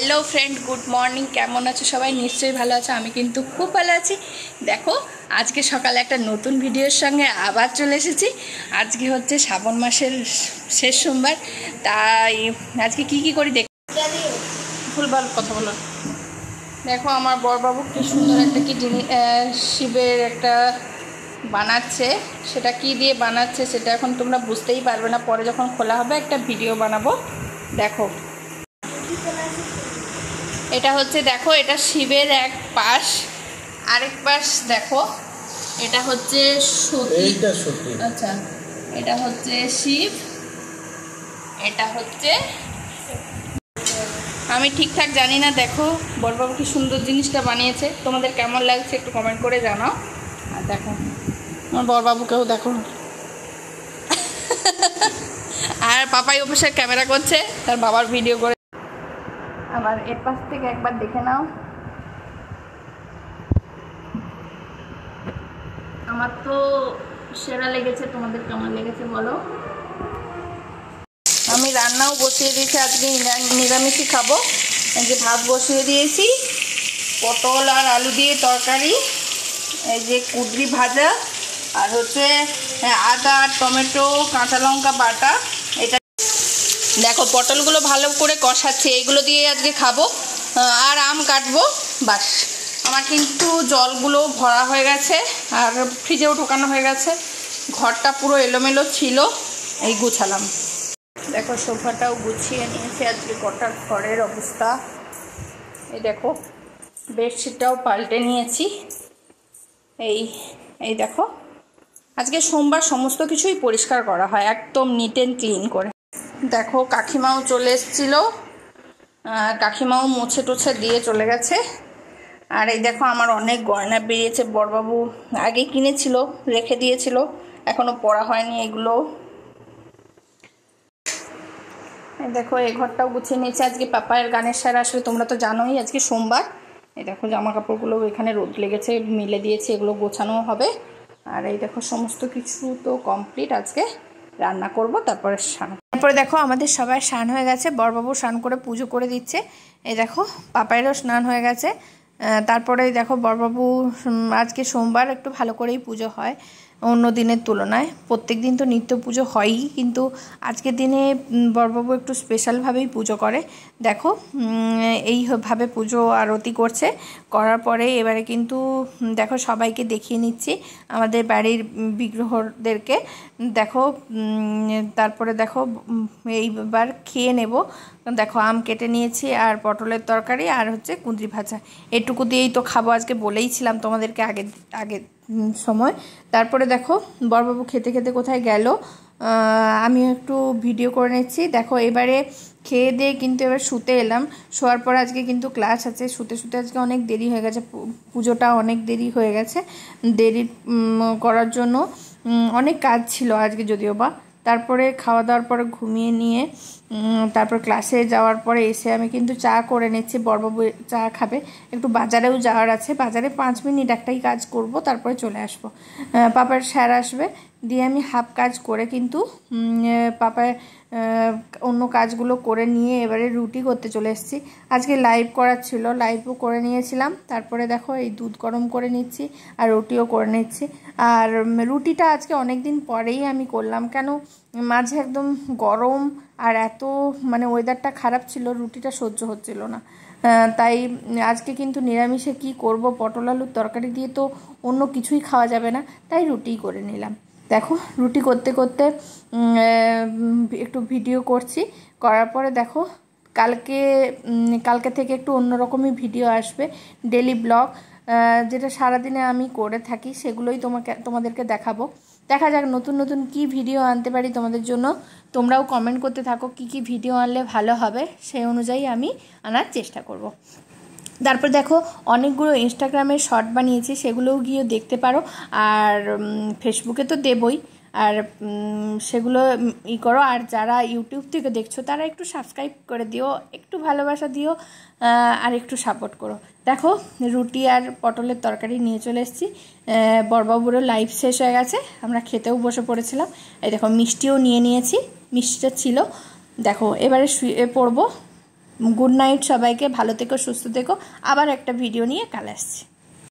Hello friend good morning केमन आछो सबाई निश्चय भालो आछो आमी किन्तु खूब भालो आछि। देखो आज के सकाले एक नतून भिडियोर संगे आबार चले एसेछि। आज के होच्छे श्रावण मासेर शेष सोमवार, ताई आज के की करी देख भूलभाल कथा बोलो। देखो आमार बड़ बाबू कि सुंदर एक कि जिनिस शिवेर एक बानाচ্ছে সেটা কি দিয়ে বানাচ্ছে সেটা এখন তোমরা বুঝতেই পারবে না, পরে যখন খোলা হবে একটা ভিডিও বানাবো। দেখো এটা হচ্ছে, দেখো এটা শিবের এক পাশ, আরেক পাশ দেখো এটা হচ্ছে সতী। আচ্ছা এটা হচ্ছে শিব, এটা হচ্ছে আমি ঠিকঠাক জানি না। দেখো বড়বাবু কি সুন্দর জিনিসটা বানিয়েছে, তোমাদের কেমন লাগছে একটু কমেন্ট করে জানাও। আর দেখো আমার বড়বাবুকেও দেখো আর পাপাই অবশ্যই ক্যামেরা করছে তার বাবার ভিডিও করে। আবার এর পাশ থেকে একবার দেখে নাও। আমার তো সেরা লেগেছে, তোমাদের কেমন লেগেছে বলো। আমি রান্নাও বসিয়ে দিয়েছি, আজকে নিরামিষই খাবো। এই যে ভাত বসিয়ে দিয়েছি, পটল আর আলু দিয়ে তরকারি, এই যে কুদরি ভাজা, আর হচ্ছে আদা টমেটো কাঁচা লঙ্কা বাটা। এটা দেখো পটলগুলো ভালো করে কষাচ্ছে, এইগুলো দিয়ে আজকে খাবো আর আম কাটবো বাস। আমার কিন্তু জলগুলো ভরা হয়ে গেছে আর ফ্রিজেও ঢোকানো হয়ে গেছে, ঘরটা পুরো এলোমেলো ছিল, এই গুছালাম। দেখো সোফাটাও গুছিয়ে নিয়েছি, আজকে কটার ঘরের অবস্থা। এই দেখো বেডশিটটাও পাল্টে নিয়েছি। এই দেখো আজকে সোমবার সমস্ত কিছুই পরিষ্কার করা হয় একদম নিট অ্যান্ড ক্লিন করে। দেখো কাকিমাও চলে এসেছিলো, কাকিমাও মুছে টুছে দিয়ে চলে গেছে। আর এই দেখো আমার অনেক গয়না বেরিয়েছে, বড়বাবু আগে কিনেছিল রেখে দিয়েছিল, এখনও পরা হয়নি এগুলো। এই দেখো এই ঘরটাও গুছিয়ে নিয়েছে। আজকে পাপায়ের গানের স্যার আসলে তোমরা তো জানোই আজকে সোমবার। এই দেখো জামা কাপড়গুলো এখানে রোদ লেগেছে মিলে দিয়েছে, এগুলো গোছানো হবে। আর এই দেখো সমস্ত কিছু তো কমপ্লিট, আজকে রান্না করব তারপরে স্নান। তারপরে দেখো আমাদের সবাই স্নান হয়ে গেছে, বড়বাবু স্নান করে পুজো করে দিচ্ছে। এই দেখো পাপায়েরও স্নান হয়ে গেছে। তারপরে দেখো বড়বাবু আজকে সোমবার একটু ভালো করেই পুজো হয় অন্য দিনের তুলনায়। প্রত্যেক দিন তো নিত্য পুজো হয়ই, কিন্তু আজকের দিনে বড়বাবু একটু স্পেশালভাবেই পুজো করে। দেখো এইভাবে পুজো আরতি করছে, করার পরে এবারে কিন্তু দেখো সবাইকে দেখিয়ে নিচ্ছি আমাদের বাড়ির বিগ্রহদেরকে। দেখো তারপরে দেখো এইবার খেয়ে নেব। দেখো আম কেটে নিয়েছি আর পটলের তরকারি আর হচ্ছে কুঁদরি ভাজা, এটুকু দিয়েই তো খাবো আজকে, বলেইছিলাম তোমাদেরকে আগে সময়। তারপরে দেখো বড়বাবু খেতে খেতে কোথায় গেল, আমি একটু ভিডিও করে নিচ্ছি। দেখো এবারে খেয়ে দিয়ে কিন্তু এবার শুতে এলাম, শোয়ার পর আজকে কিন্তু ক্লাস আছে, শুতে শুতে আজকে অনেক দেরি হয়ে গেছে, পুজোটা অনেক দেরি হয়ে গেছে। দেরি করার জন্য অনেক কাজ ছিল আজকে যদিও বা। তারপরে খাওয়া দাওয়ার পরে ঘুমিয়ে নিয়ে তারপর ক্লাসে যাওয়ার পরে এসে আমি কিন্তু চা করে নিচ্ছি, বড়বাবু চা খাবে। একটু বাজারেও যাওয়ার আছে, বাজারে 5 মিনিট একটাই কাজ করব, তারপরে চলে আসবো। পাপার স্যার আসবে, দিয়ে আমি হাফ কাজ করে কিন্তু পাপার অন্য কাজগুলো করে নিয়ে এবারে রুটি করতে চলে এসেছি। আজকে লাইভ করার ছিল, লাইভও করে নিয়েছিলাম। তারপরে দেখো এই দুধ গরম করে নিচ্ছি আর রুটিও করে নিচ্ছি। আর রুটিটা আজকে অনেক দিন পরেই আমি করলাম, কেন মাঝে একদম গরম আর এত মানে ওয়েদারটা খারাপ ছিল, রুটিটা সহ্য হচ্ছিল না। তাই আজকে কিন্তু নিরামিষে কি করব, পটল আলুর তরকারি দিয়ে তো অন্য কিছুই খাওয়া যাবে না, তাই রুটিই করে নিলাম। দেখো রুটি করতে করতে একটু ভিডিও করছি, করার পরে দেখো কালকে থেকে একটু অন্যরকমই ভিডিও আসবে, ডেলি ব্লগ, যেটা সারাদিনে আমি করে থাকি সেগুলোই তোমাদেরকে দেখাবো। দেখা যাক নতুন নতুন কি ভিডিও আনতে পারি তোমাদের জন্য, তোমরাও কমেন্ট করতে থাকো কি কি ভিডিও আনলে ভালো হবে, সেই অনুযায়ী আমি আনার চেষ্টা করব। তারপর দেখো অনেকগুলো ইনস্টাগ্রামে শর্ট বানিয়েছি, সেগুলোও গিয়ে দেখতে পারো। আর ফেসবুকে তো দেবই, আর সেগুলো করো। আর যারা ইউটিউব থেকে দেখছো তারা একটু সাবস্ক্রাইব করে দিও, একটু ভালোবাসা দিও আর একটু সাপোর্ট করো। দেখো রুটি আর পটলের তরকারি নিয়ে চলে এসেছি, বড়বাবুরও লাইভ শেষ হয়ে গেছে, আমরা খেতেও বসে পড়েছিলাম। এই দেখো মিষ্টিও নিয়ে নিয়েছি, মিষ্টিটা ছিল। দেখো এবারে শুয়ে পড়বো, গুড নাইট সবাইকে, ভালো থেকো, সুস্থ থেকো। আবার একটা ভিডিও নিয়ে কাল আসছি।